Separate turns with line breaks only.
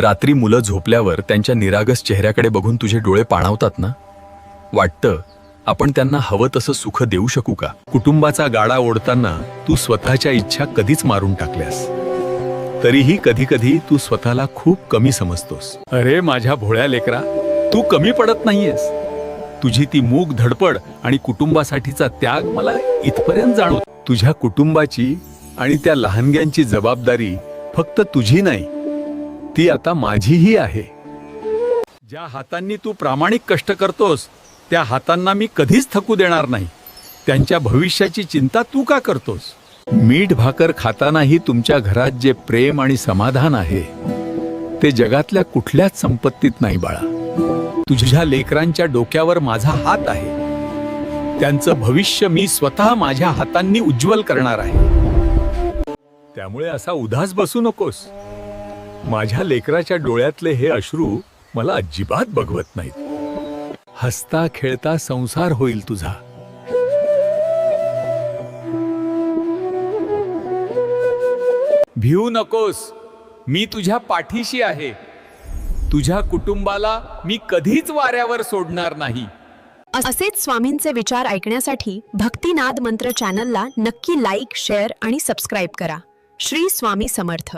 रात्री मुलं झोपल्यावर त्यांच्या निरागस चेहऱ्याकडे बघून तुझे डोळे पाणावतात ना? वाटतं आपण त्यांना हवं तसं सुख देऊ शकू का? कुटुंबाचा गाडा ओढताना तू स्वतःच्या इच्छा कधीच मारून टाकल्यास, तरीही कधी कधी तू स्वतःला खूप कमी समजतोस. अरे माझ्या भोळ्या लेकरा, तू कमी पडत नाहीयेस. तुझी ती मूक धडपड आणि कुटुंबासाठीचा त्याग मला इथपर्यंत जाणवतो. तुझ्या कुटुंबाची आणि त्या लहानग्यांची जबाबदारी फक्त तुझी नाही, ती आता माझीही आहे. ज्या हातांनी तू प्रामाणिक कष्ट करतोस त्या हातांना मी कधीच थकू देणार नाही. त्यांच्या भविष्याची चिंता तू का करतोस? मीठ भाकर खातानाही तुमच्या घरात जे प्रेम आणि समाधान आहे ते जगातल्या कुठल्याच संपत्तीत नाही बाळा. तुझ्या लेकरांच्या डोक्यावर माझा हात आहे. त्यांचं भविष्य मी स्वतः माझ्या हातांनी उज्ज्वल करणार आहे. त्यामुळे असा उदास बसू नकोस. माझ्या लेकराच्या डोळ्यातले हे अश्रू मला अजिबात बघवत नाहीत. हसता खेळता संसार होईल तुझा. भिवू नकोस, मी तुझ्या पाठीशी आहे. तुझ्या कुटुंबाला मी कधीच वाऱ्यावर सोडणार नाही.
असेच स्वामींचे विचार ऐकण्यासाठी भक्तिनाद मंत्र चॅनलला नक्की लाईक, शेअर आणि सबस्क्राईब करा. श्री स्वामी समर्थ.